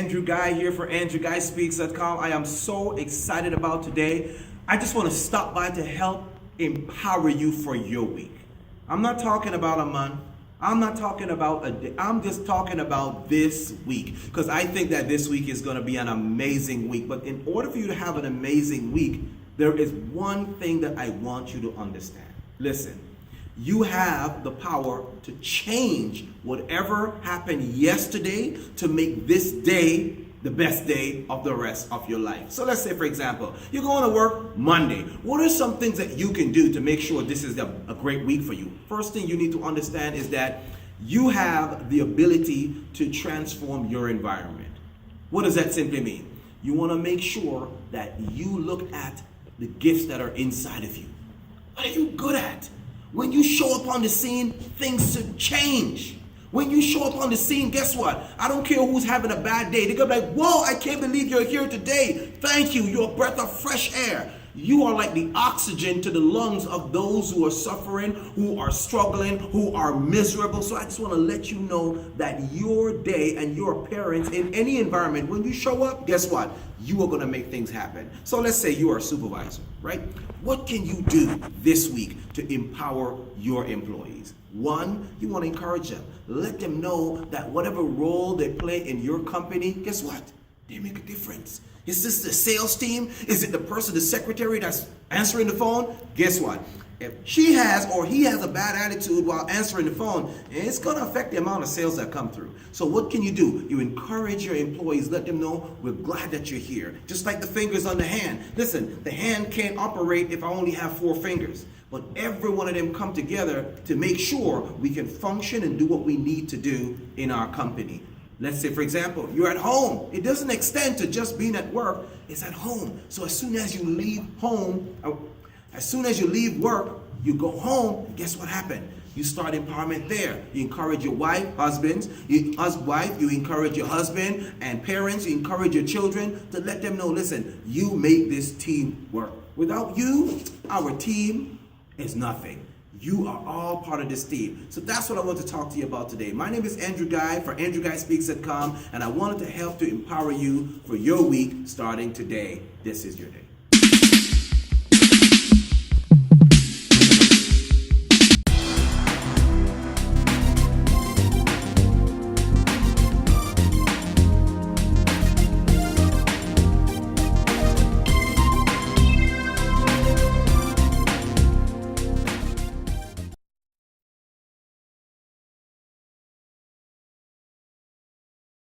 Andrew Guy here for AndrewGuySpeaks.com. I am so excited about today. I just want to stop by to help empower you for your week. I'm not talking about a month. I'm not talking about a day. I'm just talking about this week, because I think that this week is going to be an amazing week. But in order for you to have an amazing week, there is one thing that I want you to understand. Listen, you have the power to change whatever happened yesterday to make this day the best day of the rest of your life. So let's say, for example, you're going to work Monday. What are some things that you can do to make sure this is a great week for you? First thing you need to understand is that you have the ability to transform your environment. What does that simply mean? You want to make sure that you look at the gifts that are inside of you. What are you good at? When you show up on the scene, things should change. When you show up on the scene, guess what? I don't care who's having a bad day. They're going to be like, whoa, I can't believe you're here today. Thank you. You're a breath of fresh air. You are like the oxygen to the lungs of those who are suffering, who are struggling, who are miserable. So I just want to let you know that your day and your appearance in any environment, when you show up, guess what? You are going to make things happen. So let's say you are a supervisor, right? What can you do this week to empower your employees? One, you want to encourage them. Let them know that whatever role they play in your company, guess what? They make a difference. Is this the sales team? Is it the person, the secretary that's answering the phone? Guess what? If she has or he has a bad attitude while answering the phone, it's going to affect the amount of sales that come through. So what can you do? You encourage your employees. Let them know we're glad that you're here. Just like the fingers on the hand. Listen, the hand can't operate if I only have 4 fingers. But every one of them come together to make sure we can function and do what we need to do in our company. Let's say, for example, you're at home. It doesn't extend to just being at work. It's at home. So as soon as you leave home, as soon as you leave work, you go home, guess what happened? You start empowerment there. You encourage your wife, husbands, you encourage your husband and parents, you encourage your children to let them know, listen, you make this team work. Without you, our team is nothing. You are all part of this team. So that's what I want to talk to you about today. My name is Andrew Guy for AndrewGuySpeaks.com, and I wanted to help to empower you for your week starting today. This is your day.